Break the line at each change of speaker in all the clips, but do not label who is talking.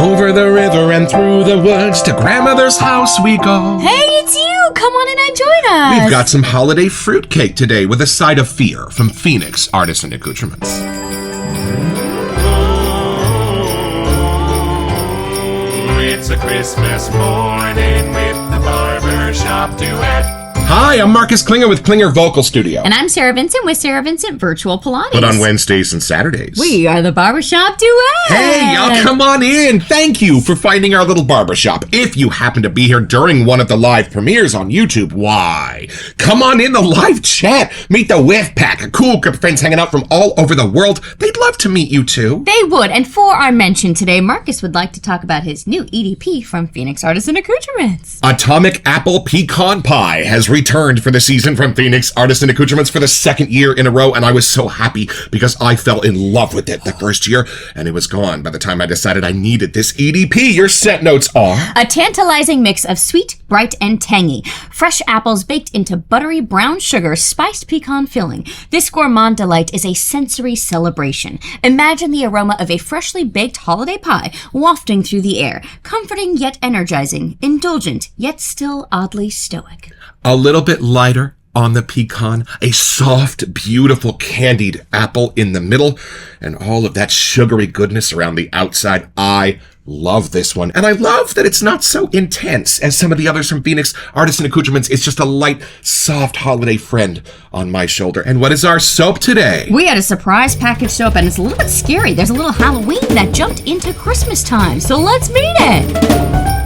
Over the river and through the woods to grandmother's house we go.
Hey, it's you! Come on in and join us!
We've got some holiday fruitcake today with a side of fear from Phoenix Artisan Accoutrements.
It's a Christmas morning with the Barbershop Duet.
Hi, I'm Marcus Klinger with Klinger Vocal Studio.
And I'm Sarah Vincent with Sarah Vincent Virtual Pilates.
But on Wednesdays and Saturdays.
We are the Barbershop Duet!
Hey, y'all, come on in. Thank you for finding our little barbershop. If you happen to be here during one of the live premieres on YouTube, why? Come on in the live chat. Meet the Whiff Pack, a cool group of friends hanging out from all over the world. They'd love to meet you too.
They would. And for our mention today, Marcus would like to talk about his new EDP from Phoenix Artisan Accoutrements.
Atomic Apple Pecan Pie has returned for the season from Phoenix Artisan Accoutrements for the second year in a row, and I was so happy because I fell in love with it the first year, and it was gone by the time I decided I needed this EDP. Your scent notes are
a tantalizing mix of sweet, bright, and tangy. Fresh apples baked into buttery brown sugar, spiced pecan filling. This gourmand delight is a sensory celebration. Imagine the aroma of a freshly baked holiday pie wafting through the air, comforting yet energizing, indulgent yet still oddly stoic.
a little bit lighter on the pecan, a soft, beautiful candied apple in the middle, and all of that sugary goodness around the outside. I love this one. And I love that it's not so intense as some of the others from Phoenix Artisan Accoutrements. It's just a light, soft holiday friend on my shoulder. And what is our soap today?
We had a surprise package soap, and it's a little bit scary. There's a little Halloween that jumped into Christmas time. So let's meet it.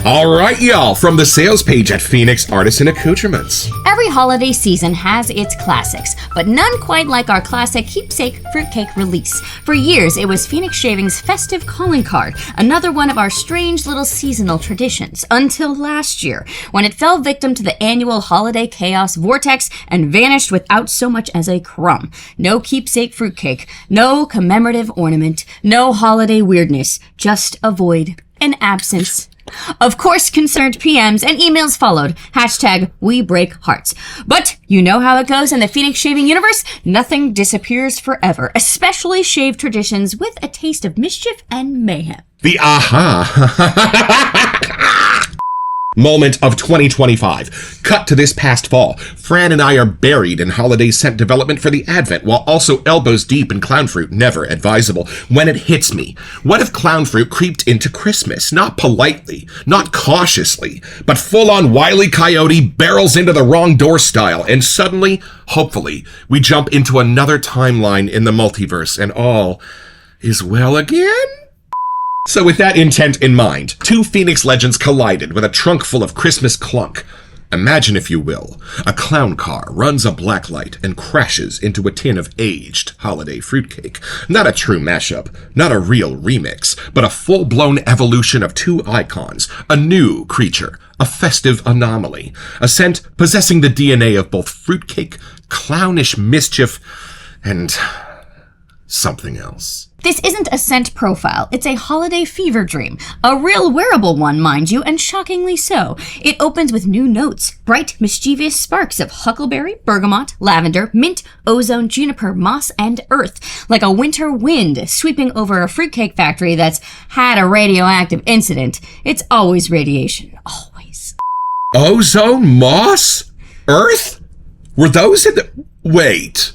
All right, y'all, from the sales page at Phoenix Artisan Accoutrements.
Every holiday season has its classics, but none quite like our classic Keepsake fruitcake release. For years, it was Phoenix Shaving's festive calling card, another one of our strange little seasonal traditions, until last year, when it fell victim to the annual holiday chaos vortex and vanished without so much as a crumb. No Keepsake fruitcake, no commemorative ornament, no holiday weirdness, just a void, an absence. Of course, concerned PMs and emails followed. Hashtag we break hearts. But you know how it goes in the Phoenix Shaving universe. Nothing disappears forever, especially shave traditions with a taste of mischief and mayhem.
The aha moment of 2025. Cut to this past fall. Fran and I are buried in holiday scent development for the Advent, while also elbows deep in clown fruit, never advisable. When it hits me, what if clown fruit creeped into Christmas? Not politely, not cautiously, but full-on Wile E. Coyote barrels into the wrong door style, and suddenly, hopefully, we jump into another timeline in the multiverse, and all is well again? So with that intent in mind, two Phoenix legends collided with a trunk full of Christmas clunk. Imagine, if you will, a clown car runs a black light and crashes into a tin of aged holiday fruitcake. Not a true mashup, not a real remix, but a full-blown evolution of two icons, a new creature, a festive anomaly, a scent possessing the DNA of both fruitcake, clownish mischief, and something else.
This isn't a scent profile, it's a holiday fever dream. A real wearable one, mind you, and shockingly so. It opens with new notes, bright, mischievous sparks of huckleberry, bergamot, lavender, mint, ozone, juniper, moss, and earth. Like a winter wind sweeping over a fruitcake factory that's had a radioactive incident. It's always radiation, always.
Ozone, moss, earth? Were those in the... Wait...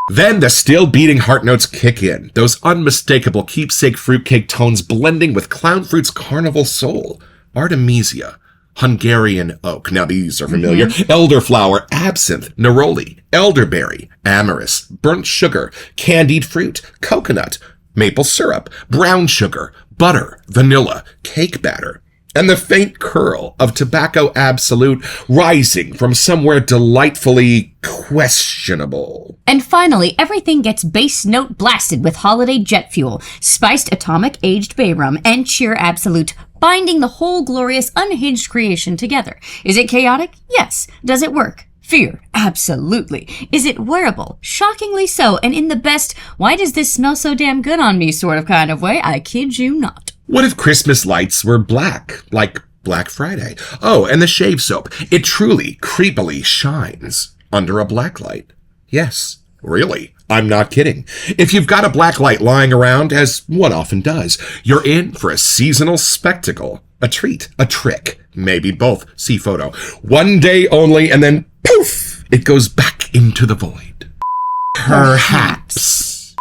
Then the still beating heart notes kick in, those unmistakable Keepsake fruitcake tones blending with clown fruit's carnival soul. Artemisia, Hungarian oak, now these are familiar, elderflower, absinthe, neroli, elderberry, amyris, burnt sugar, candied fruit, coconut, maple syrup, brown sugar, butter, vanilla, cake batter, and the faint curl of tobacco absolute rising from somewhere delightfully questionable.
And finally, everything gets bass note blasted with holiday jet fuel, spiced atomic aged bay rum, and cheer absolute, binding the whole glorious unhinged creation together. Is it chaotic? Yes. Does it work? Fear, absolutely. Is it wearable? Shockingly so, and in the best, why does this smell so damn good on me sort of kind of way, I kid you not.
What if Christmas lights were black, like Black Friday? Oh, and the shave soap. It truly, creepily shines. under a black light. Yes, really. I'm not kidding. If you've got a black light lying around, as one often does, you're in for a seasonal spectacle. A treat, a trick, maybe both. See photo. One day only, and then poof, it goes back into the void. Perhaps.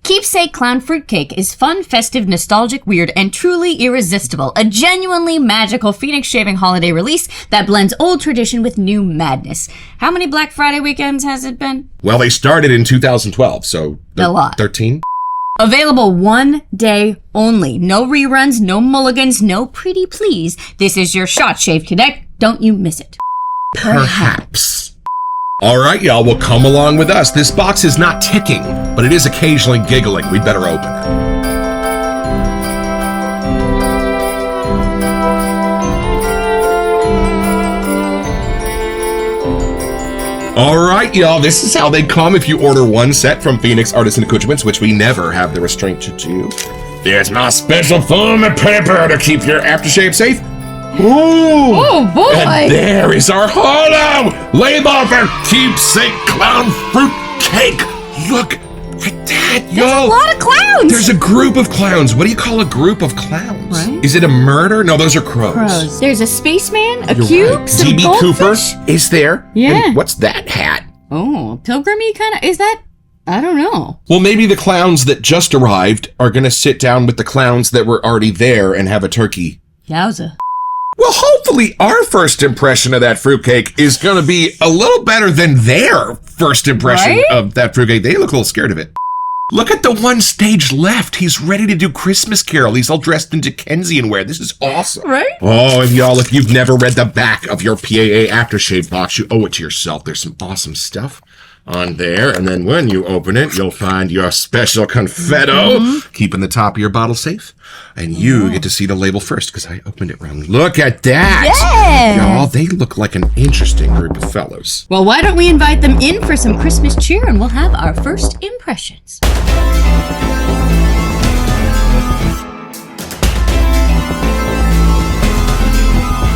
Keepsake Clown Fruitcake is fun, festive, nostalgic, weird, and truly irresistible. A genuinely magical Phoenix shaving holiday release that blends old tradition with new madness. How many Black Friday weekends has it been?
Well, they started in 2012, so
a lot.
13.
Available one day only. No reruns, no mulligans, no pretty please. This is your shot, Shave Cadet. Don't you miss it.
Perhaps. All right, y'all, well, come along with us. This box is not ticking, but it is occasionally giggling. We'd better open it. All right, y'all, this is how they come if you order one set from Phoenix Artisan Accoutrements, which we never have the restraint to do. There's my special foam and paper to keep your aftershave safe. Ooh!
Oh, boy!
And there is our holo! Label for Keepsake Clown Fruit Cake! Look at that, yo!
There's a lot of clowns!
There's a group of clowns. What do you call a group of clowns?
Right?
Is it a murder? No, those are crows.
There's a spaceman, a
You're
cube,
right.
some
DB
goldfish.
Cooper is there.
Yeah.
And what's that hat?
Oh, pilgrim-y kind of? Is that? I don't know.
Well, maybe the clowns that just arrived are going to sit down with the clowns that were already there and have a turkey.
Yowza.
Well, hopefully our first impression of that fruitcake is going to be a little better than their first impression of that fruitcake. They look a little scared of it. Look at the one stage left. He's ready to do Christmas Carol. He's all dressed in Dickensian wear. This is awesome.
Right?
Oh, and y'all, if you've never read the back of your PAA aftershave box, you owe it to yourself. There's some awesome stuff on there. And then when you open it, you'll find your special confetto, keeping the top of your bottle safe. And you get to see the label first because I opened it wrong. Look at that.
Yeah.
Y'all, they look like an interesting group of fellows.
Well, why don't we invite them in for some Christmas cheer and we'll have our first impressions.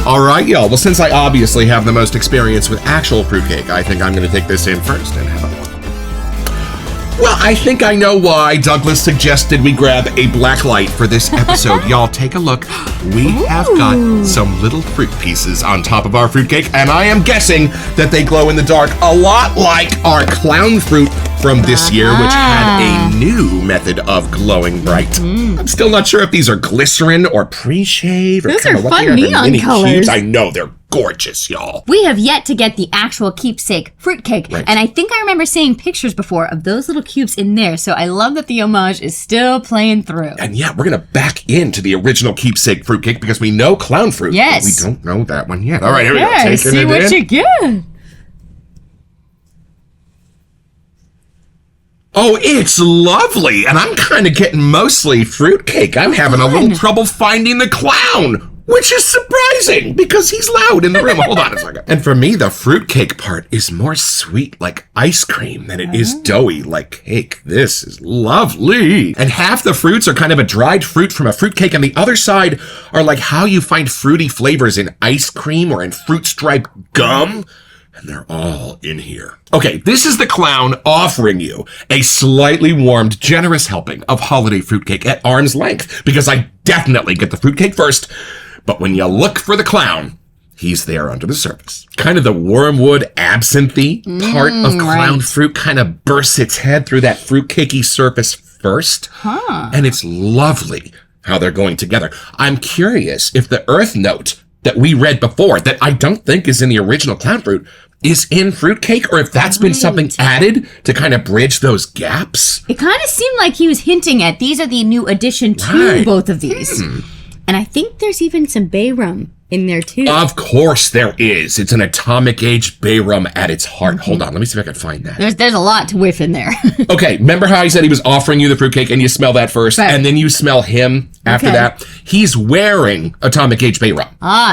All right, y'all. Well, since I obviously have the most experience with actual fruitcake, I think I'm going to take this in first and have a look. Well, I think I know why Douglas suggested we grab a black light for this episode. Y'all, take a look. We have got some little fruit pieces on top of our fruitcake, and I am guessing that they glow in the dark a lot like our clown fruit from this year, which had a new method of glowing bright. I'm still not sure if these are glycerin or pre-shave or
Those
kinda
are
what
fun
they are. They're
neon
mini
colors.
cubes. I know, they're gorgeous, y'all.
We have yet to get the actual Keepsake fruitcake,
Right.
and I think I remember seeing pictures before of those little cubes in there, so I love that the homage is still playing through.
And yeah, we're going to back into the original Keepsake fruitcake because we know clown fruit.
Yes.
But we don't know that one yet. All right, here we go.
Yeah,
Taking
see
it
what
in.
you get.
Oh, it's lovely. And I'm kind of getting mostly fruitcake. I'm having a little trouble finding the clown, which is surprising because he's loud in the room. Hold on a second. And for me, the fruitcake part is more sweet like ice cream than it is doughy like cake. This is lovely. And half the fruits are kind of a dried fruit from a fruitcake, and the other side are like how you find fruity flavors in ice cream or in fruit striped gum. And they're all in here. Okay, this is the clown offering you a slightly warmed, generous helping of holiday fruitcake at arm's length, because I definitely get the fruitcake first. But when you look for the clown, he's there under the surface. Kind of the wormwood absinthe part of clown fruit kind of bursts its head through that fruitcakey surface first. And it's lovely how they're going together. I'm curious if the earth note that we read before, that I don't think is in the original clown fruit, is in fruitcake, or if that's been something added to kind of bridge those gaps.
It kind of seemed like he was hinting at these are the new addition to both of these. And I think there's even some bay rum in there too.
Of course there is. It's an atomic age bay rum at its heart. Hold on, let me see if I can find that.
There's a lot to whiff in there.
Okay, remember how I said he was offering you the fruitcake and you smell that first,
Right.
and then you smell him after
Okay.
that? He's wearing atomic age bay rum.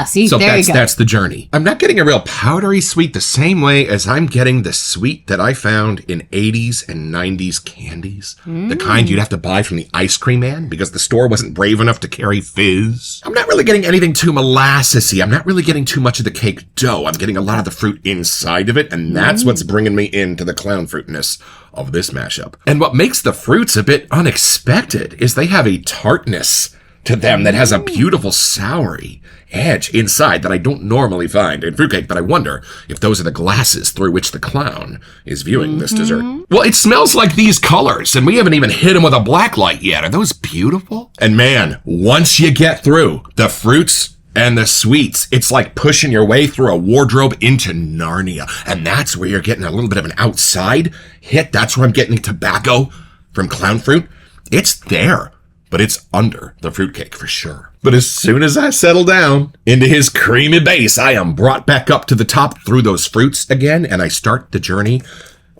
See,
So
there you go.
that's the journey. I'm not getting a real powdery sweet the same way as I'm getting the sweet that I found in 80s and 90s candies. The kind you'd have to buy from the ice cream man because the store wasn't brave enough to carry fizz. I'm not really getting anything too molasses molasses-y. I'm not really getting too much of the cake dough. I'm getting a lot of the fruit inside of it, and that's what's bringing me into the clown fruitness of this mashup. And what makes the fruits a bit unexpected is they have a tartness to them that has a beautiful soury edge inside that I don't normally find in fruitcake, but I wonder if those are the glasses through which the clown is viewing this dessert. Well, it smells like these colors, and we haven't even hit them with a black light yet. Are those beautiful? And man, once you get through the fruits and the sweets, it's like pushing your way through a wardrobe into Narnia. And that's where you're getting a little bit of an outside hit. That's where I'm getting tobacco from clown fruit. It's there, but it's under the fruitcake for sure. But as soon as I settle down into his creamy base, I am brought back up to the top through those fruits again, and I start the journey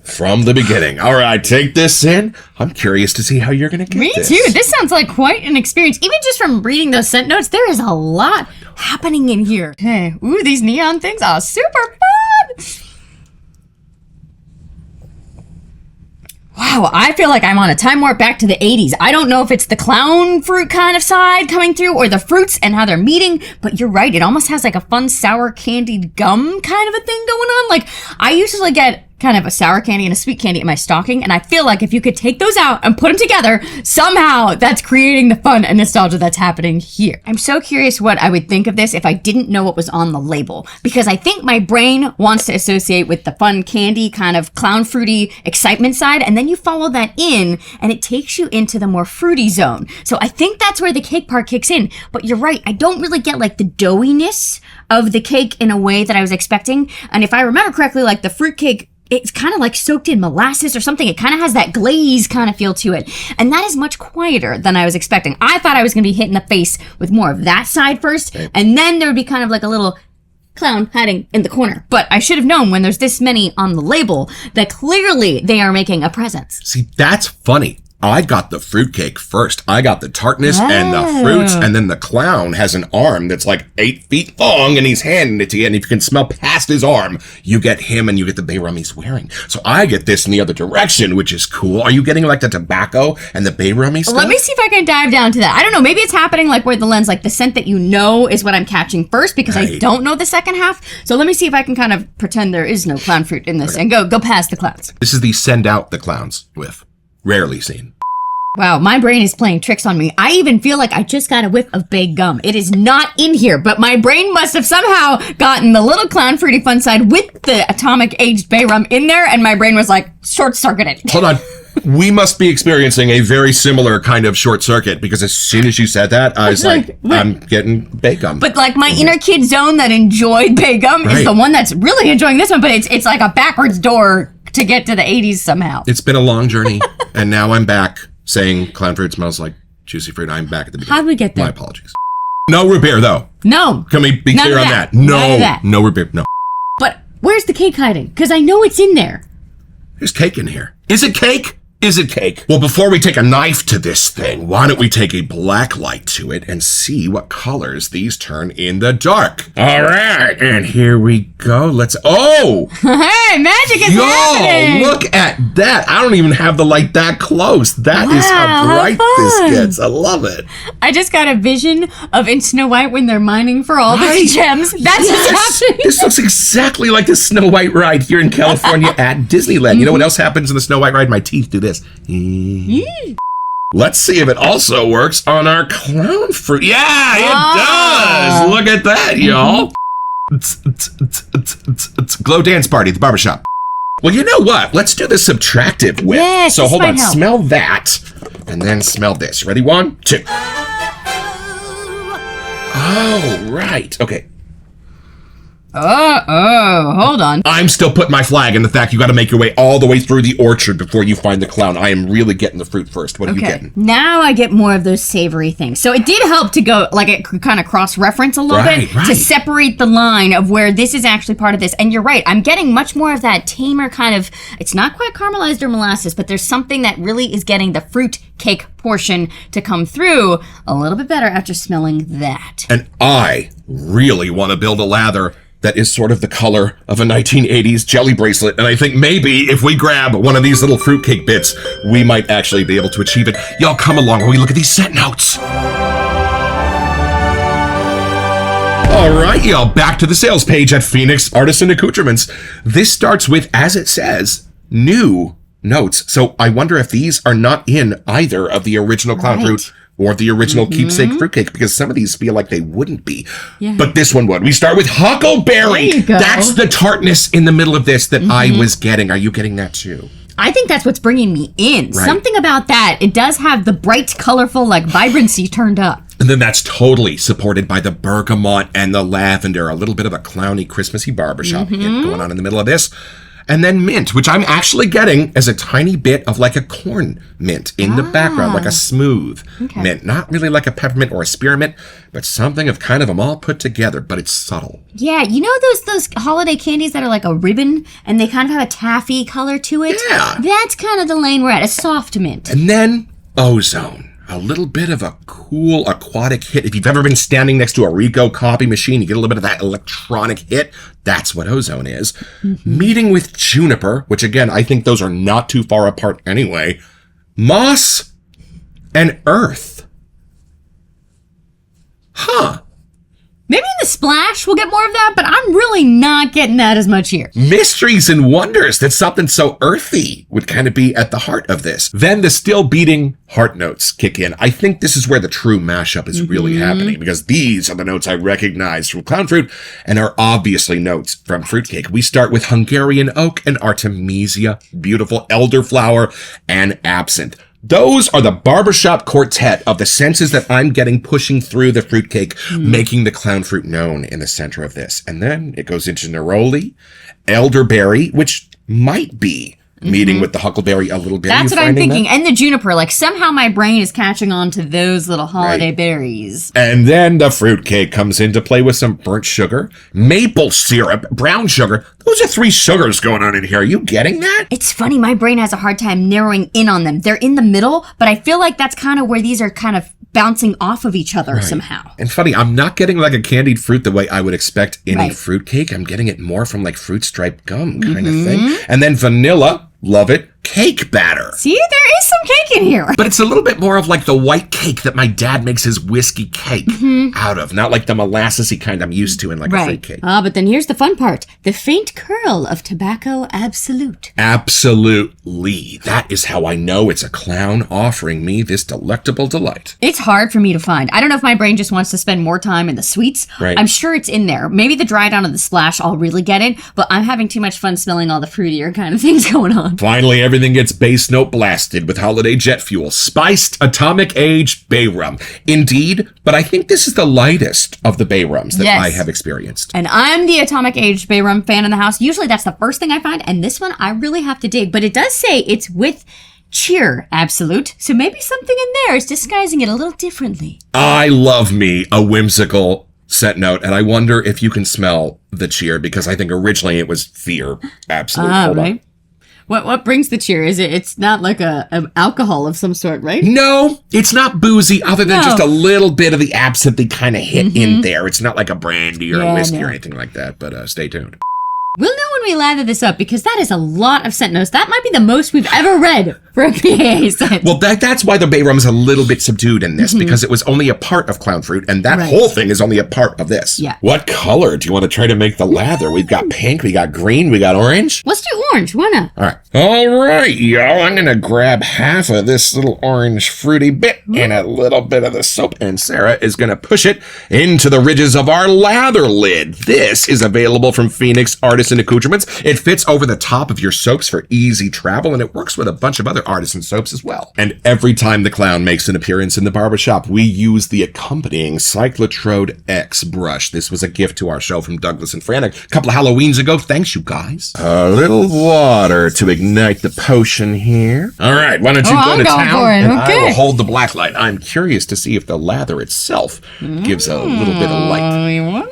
from the beginning. All right, take this in. I'm curious to see how you're going to get this.
Me too. This sounds like quite an experience. Even just from reading those scent notes, there is a lot happening in here. Hey, ooh, these neon things are super fun. Wow, I feel like I'm on a time warp back to the 80s. I don't know if it's the clown fruit kind of side coming through or the fruits and how they're meeting, but you're right. It almost has like a fun sour candied gum kind of a thing going on. Like, I usually get kind of a sour candy and a sweet candy in my stocking, and I feel like if you could take those out and put them together, somehow that's creating the fun and nostalgia that's happening here. I'm so curious what I would think of this if I didn't know what was on the label, because I think my brain wants to associate with the fun candy kind of clown fruity excitement side, and then you follow that in and it takes you into the more fruity zone. So I think that's where the cake part kicks in, but you're right, I don't really get like the doughiness of the cake in a way that I was expecting. And if I remember correctly, like the fruit cake, it's kind of like soaked in molasses or something. It kind of has that glaze kind of feel to it. And that is much quieter than I was expecting. I thought I was going to be hit in the face with more of that side first, and then there would be kind of like a little clown hiding in the corner. But I should have known when there's this many on the label that clearly they are making a presence.
See, that's funny. I got the fruitcake first. I got the tartness and the fruits, and then the clown has an arm that's like 8 feet long, and he's handing it to you, and if you can smell past his arm, you get him and you get the bay rum he's wearing. So I get this in the other direction, which is cool. Are you getting like the tobacco and the bay rummy stuff?
Let me see if I can dive down to that. I don't know, maybe it's happening like where the lens, like the scent that you know is what I'm catching first, because I don't know the second half. So let me see if I can kind of pretend there is no clown fruit in this and go past the clowns.
This is the send out the clowns with. Rarely seen.
Wow, my brain is playing tricks on me. I even feel like I just got a whiff of baked gum. It is not in here, but my brain must have somehow gotten the little clown fruity fun side with the atomic aged bay rum in there, and my brain was like short-circuited.
Hold on. We must be experiencing a very similar kind of short circuit, because as soon as you said that, I was like, I'm getting baked gum.
But like my inner kid zone that enjoyed baked gum is the one that's really enjoying this one, but it's like a backwards door to get to the 80s somehow.
It's been a long journey, and now I'm back saying clown fruit smells like juicy fruit. I'm back at the beginning.
How'd we get there?
My apologies. No root beer, though.
No.
Can we be clear on that? No root beer, no.
But where's the cake hiding? Because I know it's in there.
There's cake in here. Is it cake? Is it cake? Well, before we take a knife to this thing, why don't we take a black light to it and see what colors these turn in the dark? All right, and here we go. Oh!
Hey, magic is happening!
Look at that. I don't even have the light that close. That is how bright this gets. I love it.
I just got a vision of in Snow White when they're mining for all the gems. That's what's happening.
This looks exactly like the Snow White ride here in California at Disneyland. You know what else happens in the Snow White ride? My teeth do this. Let's see if it also works on our clown fruit. Yeah, it does. Look at that, y'all. Glow dance party at the barbershop. Well, you know what? Let's do the subtractive whip.
Yes,
so hold on, smell that, and then smell this. Ready? 1, 2. Oh, right. Okay.
Hold on.
I'm still putting my flag in the fact you got to make your way all the way through the orchard before you find the clown. I am really getting the fruit first. What are you getting?
Now I get more of those savory things. So it did help to go, like it could kind of cross-reference a little bit to separate the line of where this is actually part of this. And you're right, I'm getting much more of that tamer kind of, it's not quite caramelized or molasses, but there's something that really is getting the fruit cake portion to come through a little bit better after smelling that.
And I really want to build a lather that is sort of the color of a 1980s jelly bracelet. And I think maybe if we grab one of these little fruitcake bits, we might actually be able to achieve it. Y'all come along while we look at these scent notes. All right, y'all, back to the sales page at Phoenix Artisan Accoutrements. This starts with, as it says, new notes. So I wonder if these are not in either of the original clown fruit or the original Keepsake fruitcake, because some of these feel like they wouldn't be. Yeah. But this one would. We start with huckleberry.
There you go.
That's the tartness in the middle of this that I was getting. Are you getting that too?
I think that's what's bringing me in. Right. Something about that. It does have the bright, colorful, like, vibrancy turned up.
And then that's totally supported by the bergamot and the lavender, a little bit of a clowny, Christmassy barbershop hint going on in the middle of this. And then mint, which I'm actually getting as a tiny bit of like a corn mint in the background, like a smooth mint. Not really like a peppermint or a spearmint, but something of kind of them all put together, but it's subtle.
Yeah, you know those holiday candies that are like a ribbon and they kind of have a taffy color to it?
Yeah.
That's kind of the lane we're at, a soft mint.
And then ozone. A little bit of a cool aquatic hit. If you've ever been standing next to a Ricoh copy machine, you get a little bit of that electronic hit. That's what ozone is. Meeting with juniper, which again, I think those are not too far apart anyway. Moss and earth. Huh.
Maybe in the splash we'll get more of that, but I'm really not getting that as much here.
Mysteries and wonders that something so earthy would kind of be at the heart of this. Then the still beating heart notes kick in. I think this is where the true mashup is really happening, because these are the notes I recognize from clown fruit and are obviously notes from fruitcake. We start with Hungarian oak and artemisia, beautiful elderflower, and absinthe. Those are the barbershop quartet of the senses that I'm getting pushing through the fruitcake, making the clown fruit known in the center of this. And then it goes into neroli, elderberry, which might be meeting with the huckleberry a little bit.
That's what I'm thinking. And the juniper, like somehow my brain is catching on to those little holiday berries.
And then the fruitcake comes into play with some burnt sugar, maple syrup, brown sugar. Those are 3 sugars going on in here. Are you getting that?
It's funny. My brain has a hard time narrowing in on them. They're in the middle, but I feel like that's kind of where these are kind of bouncing off of each other somehow.
And funny, I'm not getting like a candied fruit the way I would expect in a fruitcake. I'm getting it more from like fruit striped gum kind of thing. And then vanilla, love it, cake batter.
See, there is some cake in here.
But it's a little bit more of like the white cake that my dad makes his whiskey cake out of, not like the molassesy kind I'm used to in like a fruit cake.
But then here's the fun part. The faint curl of tobacco absolute.
Absolutely. That is how I know it's a clown offering me this delectable delight.
It's hard for me to find. I don't know if my brain just wants to spend more time in the sweets. I'm sure it's in there. Maybe the dry down of the splash, I'll really get it, but I'm having too much fun smelling all the fruitier kind of things going on.
Finally, everything gets bass note blasted with holiday jet fuel, spiced atomic age bay rum. Indeed, but I think this is the lightest of the bay rums that I have experienced.
And I'm the atomic age bay rum fan in the house. Usually that's the first thing I find, and this one I really have to dig. But it does say it's with cheer absolute, so maybe something in there is disguising it a little differently.
I love me a whimsical scent note, and I wonder if you can smell the cheer, because I think originally it was fear absolute. Hold on.
What brings the cheer? Is it's not like an alcohol of some sort, right?
No, it's not boozy, other than just a little bit of the absinthe kind of hit in there. It's not like a brandy or a whiskey or anything like that, but stay tuned.
We'll know when we lather this up, because that is a lot of scent notes. That might be the most we've ever read for a PA scent.
Well, that's why the bay rum is a little bit subdued in this, because it was only a part of clown fruit, and that whole thing is only a part of this.
Yeah.
What color do you want to try to make the lather? We've got pink, we got green, we got orange.
Let's do orange. Why not?
All right, y'all. I'm going to grab half of this little orange fruity bit and a little bit of the soap, and Sarah is going to push it into the ridges of our lather lid. This is available from Phoenix Artisan Accoutrements. It fits over the top of your soaps for easy travel, and it works with a bunch of other artisan soaps as well. And every time the clown makes an appearance in the barbershop, we use the accompanying Cyclotrode X brush. This was a gift to our show from Douglas and Fran a couple of Halloweens ago. Thanks, you guys. A little water to ignite the potion here. All right, why don't you go to town, and I will hold the black light. I'm curious to see if the lather itself gives a little bit of light.
I wonder.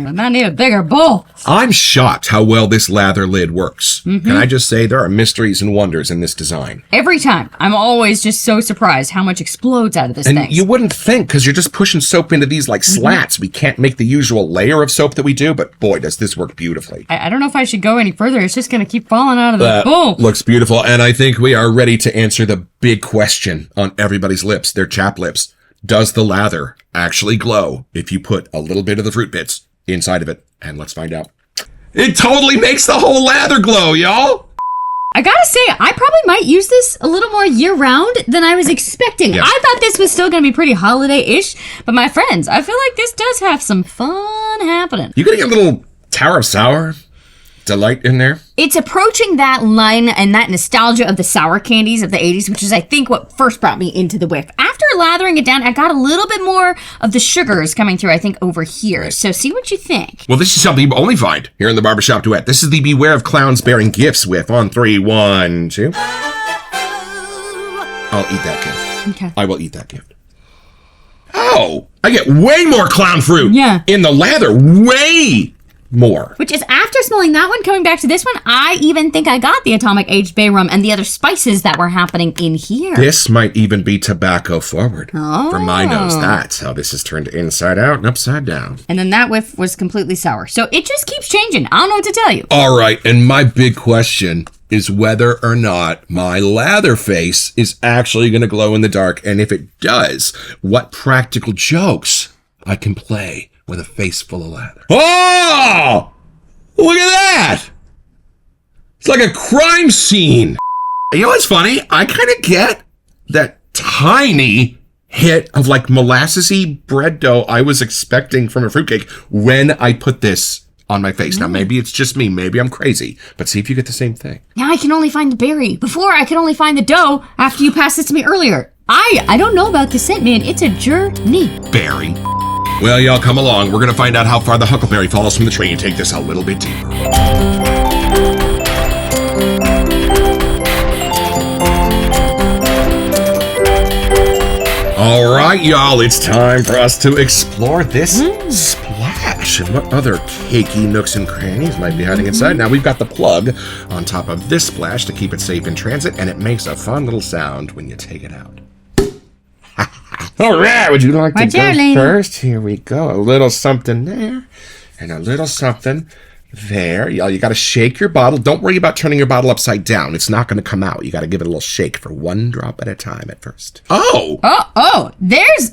I might need a bigger bowl.
I'm shocked how well this lather lid works. Can I just say there are mysteries and wonders in this design.
Every time. I'm always just so surprised how much explodes out of this thing.
And you wouldn't think, because you're just pushing soap into these like slats. We can't make the usual layer of soap that we do, but boy, does this work beautifully.
I don't know if I should go any further. It's just going to keep falling out of the bowl.
Looks beautiful, and I think we are ready to answer the big question on everybody's lips, their chap lips. Does the lather actually glow if you put a little bit of the fruit bits inside of it? And let's find out. It totally makes the whole lather glow, y'all.
I gotta say, I probably might use this a little more year-round than I was expecting.
Yeah.
I thought this was still gonna be pretty holiday-ish, but my friends, I feel like this does have some fun happening.
You getting a little Tower of Sour delight in there?
It's approaching that line and that nostalgia of the sour candies of the 80s, which is, I think, what first brought me into the whiff. After lathering it down, I got a little bit more of the sugars coming through, I think, over here. So see what you think.
Well, this is something you only find here in the Barbershop Duet. This is the Beware of Clowns Bearing Gifts whiff on 3, 1, 2. I'll eat that gift.
Okay.
I will eat that gift. Oh, I get way more clown fruit in the lather. Way more.
Which is, after smelling that one, coming back to this one, I even think I got the Atomic Aged Bay Rum and the other spices that were happening in here.
This might even be tobacco forward. Oh. For my nose, that's how this is turned inside out and upside down.
And then that whiff was completely sour. So it just keeps changing. I don't know what to tell you.
All right, and my big question is whether or not my lather face is actually going to glow in the dark. And if it does, what practical jokes I can play with a face full of lather. Oh! Look at that! It's like a crime scene. You know what's funny? I kind of get that tiny hit of like molassesy bread dough I was expecting from a fruitcake when I put this on my face. Now, maybe it's just me. Maybe I'm crazy. But see if you get the same thing.
Now I can only find the berry. Before, I could only find the dough after you passed it to me earlier. I don't know about the scent, man. It's a journey.
Berry. Well, y'all come along. We're going to find out how far the huckleberry falls from the tree and take this a little bit deeper. All right, y'all. It's time for us to explore this splash and what other cakey nooks and crannies might be hiding inside. Now, we've got the plug on top of this splash to keep it safe in transit, and it makes a fun little sound when you take it out. All right, would you like to go first? Here we go. A little something there and a little something there. Y'all, you got to shake your bottle. Don't worry about turning your bottle upside down. It's not going to come out. You got to give it a little shake for one drop at a time at first. Oh!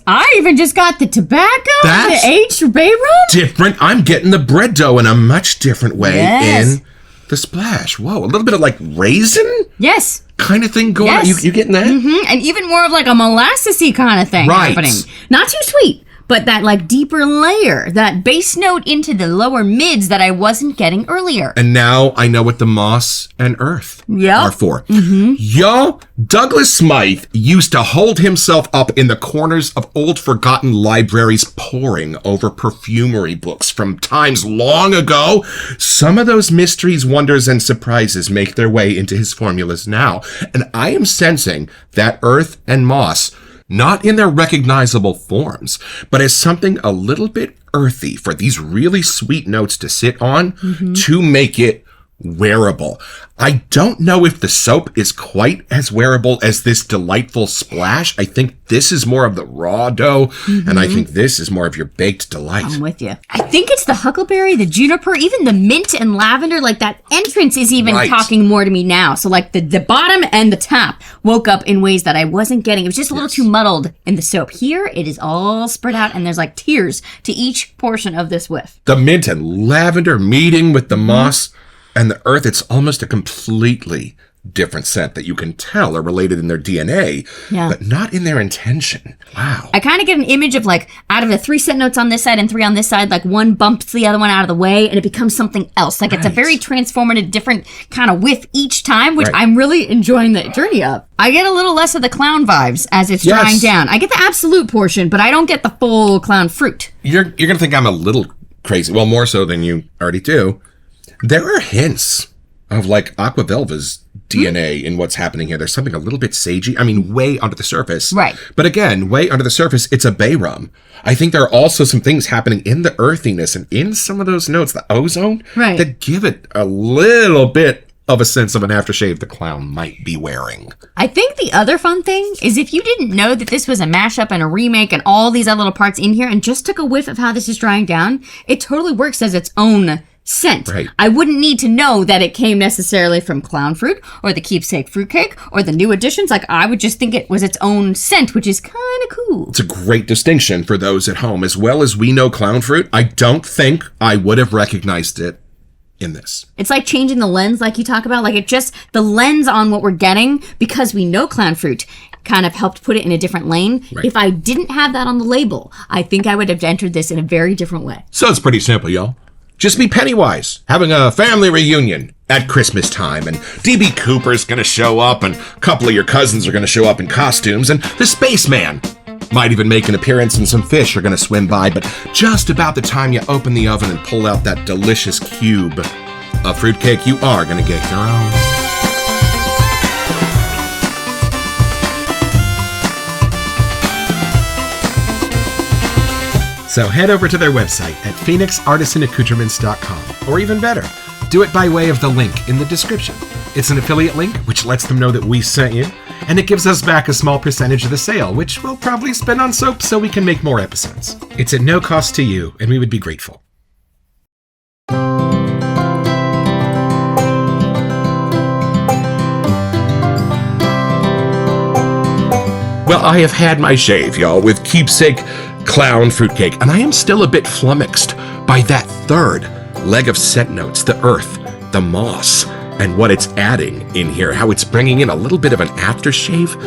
I even just got the tobacco and the aged bay rum.
Different. I'm getting the bread dough in a much different way in the splash. Whoa, a little bit of like raisin?
Yes.
Kind of thing going on. You getting that?
Mm-hmm. And even more of like a molassesy kind of thing happening. Not too sweet, but that like deeper layer, that bass note into the lower mids that I wasn't getting earlier.
And now I know what the moss and earth are for. Mm-hmm. Yo, Douglas Smythe used to hold himself up in the corners of old forgotten libraries poring over perfumery books from times long ago. Some of those mysteries, wonders, and surprises make their way into his formulas now. And I am sensing that earth and moss, not in their recognizable forms, but as something a little bit earthy for these really sweet notes to sit on to make it wearable. I don't know if the soap is quite as wearable as this delightful splash. I think this is more of the raw dough, and I think this is more of your baked delight.
I'm with you. I think it's the huckleberry, the juniper, even the mint and lavender. Like that entrance is even talking more to me now. So like the bottom and the top woke up in ways that I wasn't getting. It was just a little too muddled in the soap. Here, it is all spread out, and there's like tiers to each portion of this whiff.
The mint and lavender meeting with the moss and the earth, it's almost a completely different scent that you can tell are related in their DNA, but not in their intention. Wow.
I kind of get an image of like, out of the 3 scent notes on this side and 3 on this side, like one bumps the other one out of the way and it becomes something else. Like it's a very transformative, different kind of whiff each time, which I'm really enjoying the journey of. I get a little less of the clown vibes as it's drying down. I get the absolute portion, but I don't get the full clown fruit.
You're going to think I'm a little crazy. Well, more so than you already do. There are hints of like Aqua Velva's DNA in what's happening here. There's something a little bit sagey. I mean, way under the surface.
Right.
But again, way under the surface, it's a bay rum. I think there are also some things happening in the earthiness and in some of those notes, the ozone, that give it a little bit of a sense of an aftershave the clown might be wearing.
I think the other fun thing is if you didn't know that this was a mashup and a remake and all these other little parts in here and just took a whiff of how this is drying down, it totally works as its own scent.
Right.
I wouldn't need to know that it came necessarily from clown fruit or the Keepsake fruitcake or the new additions. Like, I would just think it was its own scent, which is kind of cool.
It's a great distinction for those at home. As well as we know clown fruit, I don't think I would have recognized it in this.
It's like changing the lens, like you talk about. Like, the lens on what we're getting, because we know clown fruit, kind of helped put it in a different lane.
Right.
If I didn't have that on the label, I think I would have entered this in a very different way.
So it's pretty simple, y'all. Just be Pennywise, having a family reunion at Christmas time, and D.B. Cooper's gonna show up, and a couple of your cousins are gonna show up in costumes, and the spaceman might even make an appearance, and some fish are gonna swim by, but just about the time you open the oven and pull out that delicious cube of fruitcake, you are gonna get your own. So head over to their website at phoenixartisanaccoutrements.com, or even better, do it by way of the link in the description. It's an affiliate link, which lets them know that we sent you, and it gives us back a small percentage of the sale, which we'll probably spend on soap so we can make more episodes. It's at no cost to you, and we would be grateful. Well, I have had my shave, y'all, with Keepsake clown fruitcake, and I am still a bit flummoxed by that third leg of scent notes, the earth, the moss, and what it's adding in here, how it's bringing in a little bit of an aftershave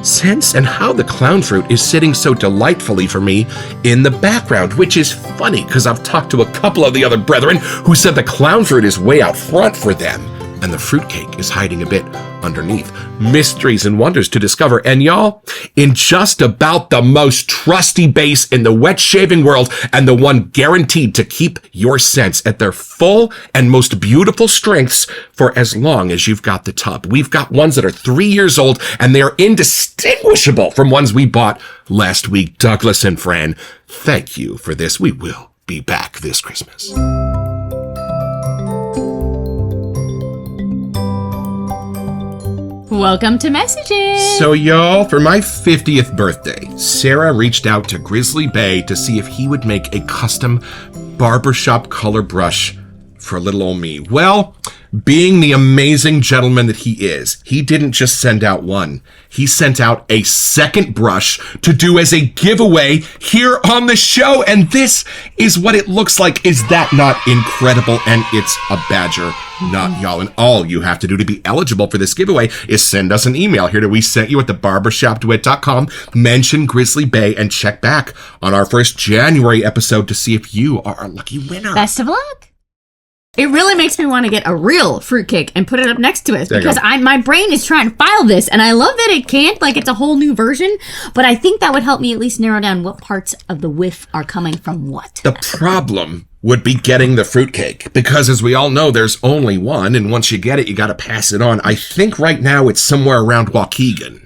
sense, and how the clown fruit is sitting so delightfully for me in the background, which is funny because I've talked to a couple of the other brethren who said the clown fruit is way out front for them, and the fruitcake is hiding a bit underneath. Mysteries and wonders to discover. And y'all, in just about the most trusty base in the wet shaving world, and the one guaranteed to keep your scents at their full and most beautiful strengths for as long as you've got the tub. We've got ones that are 3 years old, and they are indistinguishable from ones we bought last week. Douglas and Fran, thank you for this. We will be back this Christmas.
Welcome to Messages.
So y'all, for my 50th birthday, Sarah reached out to Grizzly Bay to see if he would make a custom barbershop color brush for little old me. Well, being the amazing gentleman that he is, he didn't just send out one. He sent out a second brush to do as a giveaway here on the show. And this is what it looks like. Is that not incredible? And it's a badger nut, y'all. And all you have to do to be eligible for this giveaway is send us an email here to we sent you at thebarbershopduet.com, mention Grizzly Bay, and check back on our first January episode to see if you are our lucky winner.
Best of luck. It really makes me want to get a real fruitcake and put it up next to it, because my brain is trying to file this, and I love that it can't, like it's a whole new version, but I think that would help me at least narrow down what parts of the whiff are coming from what.
The problem would be getting the fruitcake, because as we all know, there's only one, and once you get it, you got to pass it on. I think right now it's somewhere around Waukegan.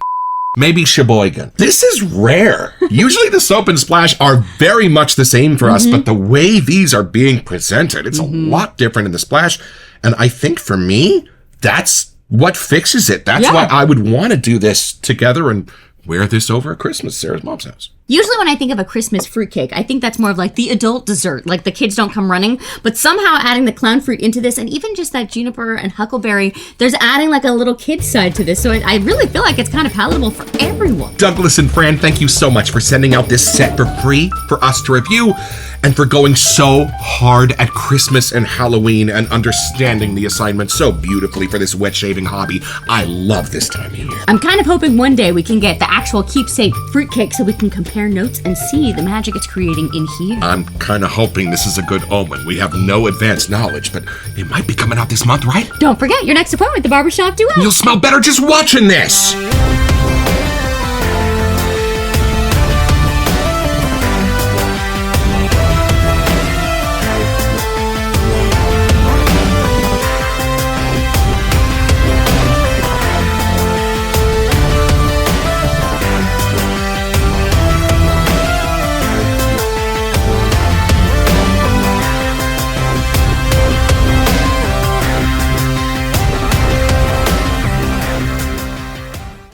Maybe Sheboygan. This is rare. Usually the soap and splash are very much the same for us, but the way these are being presented, it's a lot different in the splash. And I think for me, that's what fixes it. That's why I would want to do this together and wear this over at Christmas, Sarah's mom's house.
Usually when I think of a Christmas fruitcake, I think that's more of like the adult dessert, like the kids don't come running, but somehow adding the clown fruit into this, and even just that juniper and huckleberry, there's adding like a little kid side to this, so I really feel like it's kind of palatable for everyone.
Douglas and Fran, thank you so much for sending out this set for free for us to review, and for going so hard at Christmas and Halloween and understanding the assignment so beautifully for this wet shaving hobby. I love this time of year.
I'm kind of hoping one day we can get the actual Keepsake fruitcake so we can compare notes and see the magic it's creating in here.
I'm kind of hoping this is a good omen. We have no advanced knowledge, but it might be coming out this month, right?
Don't forget your next appointment with the Barbershop Duet.
You'll smell better just watching this.